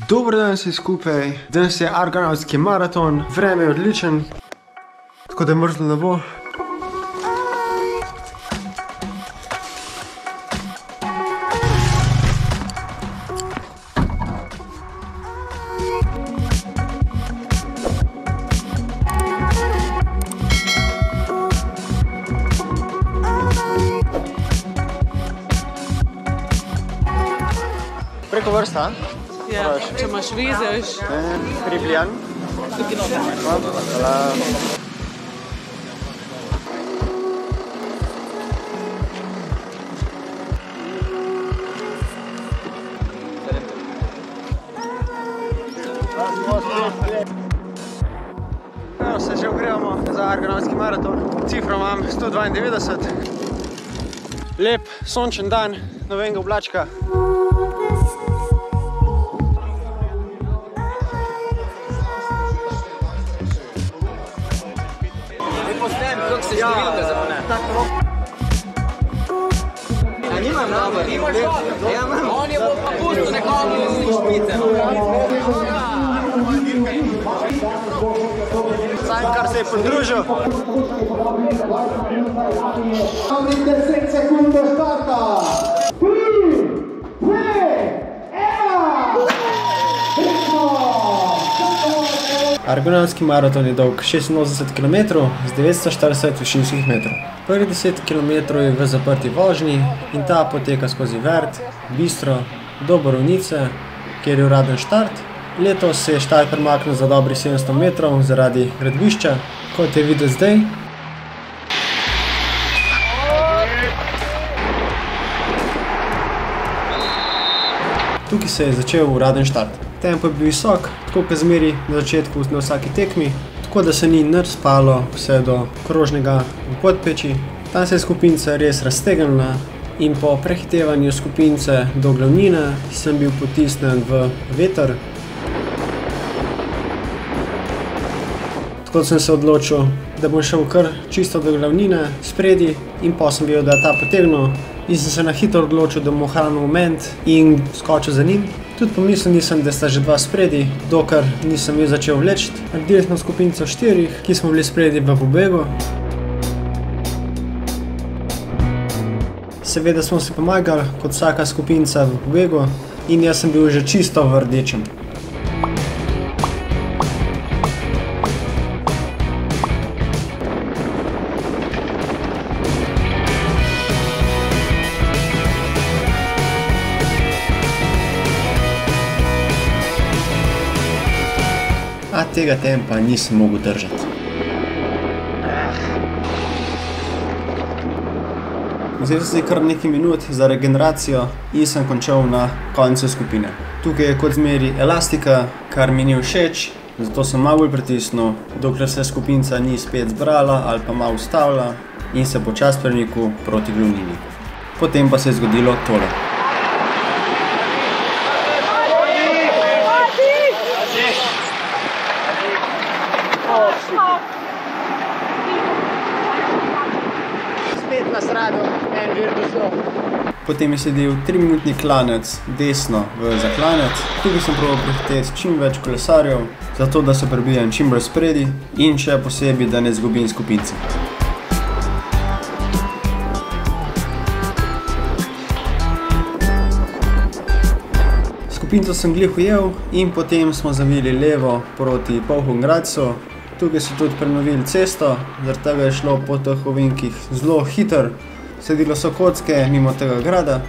Dober dan vsi skupaj, danes je argonavtski maraton, vreme je odličen, tako da mrzlo ne bo. Preko vrsta? Ja, če imaš vizeš. Priblijan. Tukaj noter. Hvala. Evo se že ogrevamo za argonavtski maraton. Cifro imam 192. Lep, sončen dan, nobenega oblačka. Kako se številka za mene? A nimam nabor? Nimaš nabor? Ja, imam. On je bolj pa pusto nekomu iz špice. Cankar se je podružil. 10 sekund do starta. 3, 2, 1. Argonavtski maraton je dolg 86 km z 940 višinskih metrov. Prvi 10 km je v zaprti vožnji in ta poteka skozi Vrt, Bistro, do Borovnice, kjer je uraden štart. Letos se je štart premaknil za dobrih 700 metrov zaradi gradbišča, kot je videti zdaj. Tukaj se je začel uraden štart. Tempo je bil visok, tako kot zmeri na začetku na vsaki tekmi, tako da se ni nič spalo vse do krožnega v Podpeči. Tam se je skupinca res raztegnila in po prehitevanju skupince do glavnine sem bil potisnen v veter. Tako sem se odločil, da bom šel kar čisto do glavnine spredi in pa sem bil, da je ta potegnil in sem se na hitro odločil, da bom ohranil moment in skočil za njim. Tudi pomislil nisem, da sta že dva spredi, dokler nisem jo začel vleči. Naredili smo skupinco 4, ki smo bili spredi v pobegu. Seveda smo si pomagali, kot vsaka skupinca v pobegu, in jaz sem bil že čisto v rdečem. A tega tempa nisem mogel držati. Vzel sem si kar nekaj minut za regeneracijo in sem končal na koncu skupine. Tukaj je kot zmeri elastika, kar mi ni všeč, zato sem malo bolj pritisnil, dokler se skupinca ni spet zbrala ali pa malo ustavila in se počasi premikal proti glavnini. Potem pa se je zgodilo tole. Spet nasradil en virtuoso. Potem je sedel 3-minutni klanec desno v zaklanec. Tukaj sem probal prehiteti čim več kolesarjev, zato da se prebijem čim bolj spredi in še posebej, da ne izgubim skupince. Skupinco sem glih ujel in potem smo zavili levo proti Polhom Gradcu. Tukaj so tudi prenovili cesto, zaradi tega je šlo po teh ovinkih zelo hitro. Sledilo so kocke mimo tega grada.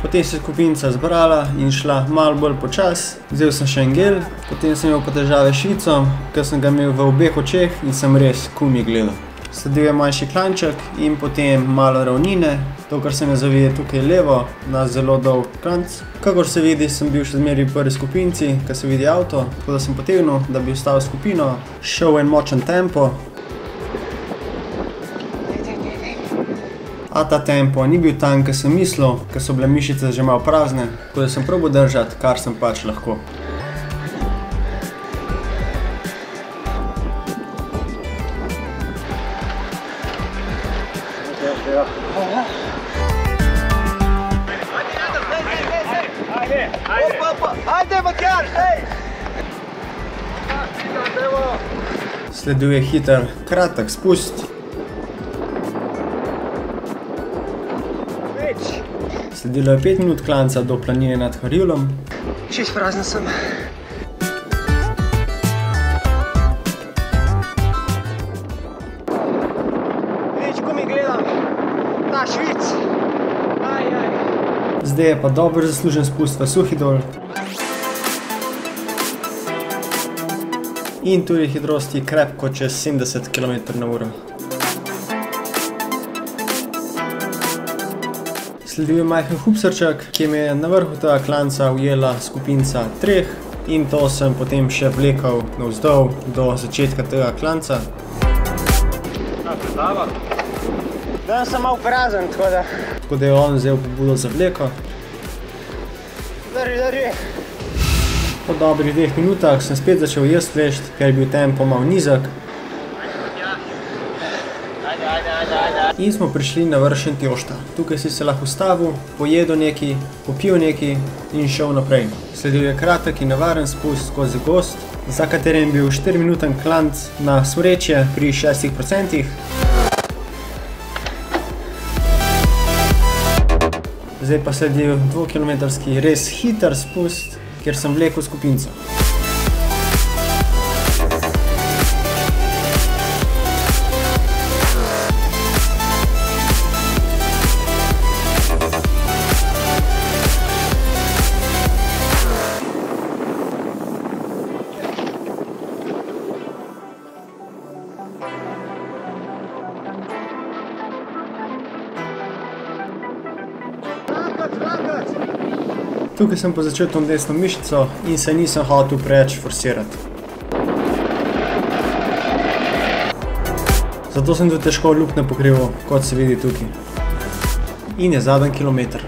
Potem se je skupinca zbrala in šla malo bolj počas. Vzel sem še en gel, potem sem imel pa težave s švicom, ker sem ga imel v obeh očeh in sem res kumi gledal. Sledil je manjši klanček in potem malo ravnine, dokler se me zavije tukaj levo na zelo dolg klanc. Kakor se vidi, sem bil še zmeri v prvi skupinci, ker se vidi avto, tako da sem potegnil, da bi ustavil skupino, šel en močen tempo. A ta tempo ni bil tam, ker sem mislil, ker so bile mišice že malo prazne, tako da sem probal držati, kar sem pač lahko. Ajde, Matjaž, hej! Sledil je hiter, kratek spust. Sledilo je 5 minut klanca do planine nad Harilom. Čist prazna sem. Več, ko mi gledam, ta Švic. Zdaj je pa dobro zaslužen spust v Suhidol. In tudi hitrosti krepko čez 70 km/h. Sledil je majhen hupsarček, ki me je na vrhu tega klanca ujela skupinca 3 in to sem potem še vlekel navzdol do začetka tega klanca. Danes sem malo prazen, tako da... Tako da je on vzel pobudo za vleko. Drži. Po dobrih 2 minutah sem spet začel jaz vlečt, ker je bil tempo malo nizek. In smo prišli na vrh Šentjošta. Tukaj si se lahko ustavil, pojedel nekaj, popil nekaj in šel naprej. Sledil je kratek in nevaren spust skozi gozd, za katerim je bil 4-minuten klanc na Smrečje pri 6%. Zdaj pa sledil 2-kilometrski res hiter spust, kjer sem vlekel skupinco. Tukaj sem pa začel to desno mišico in se nisem hotel preveč forsirati. Zato sem tudi težko luknje pokrival, kot se vidi tukaj. In je zadnji kilometer.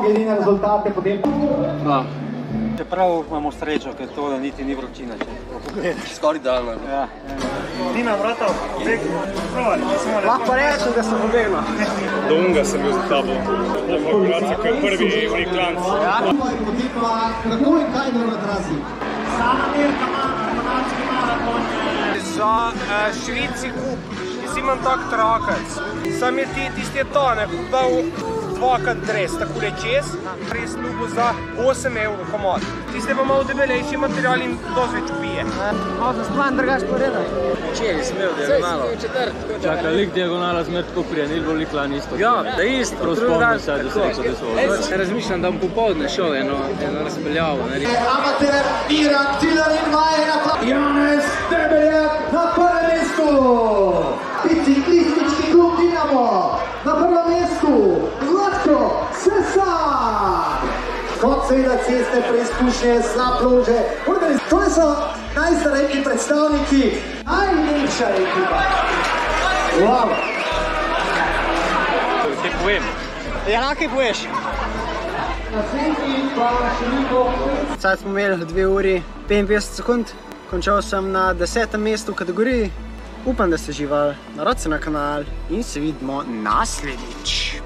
Glede na rezultate potem... Čeprav imamo srečo, ker to niti ni vročina, če pogledaš. Skoraj daljno. Dina, bratov, beg, provali. Lahko pa rečem, da sem pobegnil. Do unga sem bil za tabo. Gratce, ko je prvi klanc. Potekla kako in kaj na odrazi? Sama dirka kanadski maraton za Švici kup. Jaz imam tak trakec. Sam je tisti tone kupal 2x dres, takole čez, res ljubo za 8 evrov komod. Tiste pa malo debelejši material in dosti več pije. Malo sem splan drugač povedal. Včeraj sem imel diagonalo. Čakaj, lik diagonala zmer tako prijenil, bo lik lan isto. Ja, da isto. Prav spomnim se, da se rekel, da so. Razmišljam, da bom popoldne šel eno razpeljavo. Amater Miran Tiler in Vajer Janez Debeljak na prvem mestu. Biciklistički klub Dinamo na prvem mestu. Zlatko Sesar. Kot seveda ceste preizkušnje Zaplože. To so najstarejši predstavniki najmlajša ekipa. Wow. Kaj povem? Ja, lahko poveš. Zdaj smo imeli 2 uri 55 sekund. Končal sem na 10. mestu v kategoriji. Upam, da ste živali, naročite se na kanal in se vidimo naslednjič.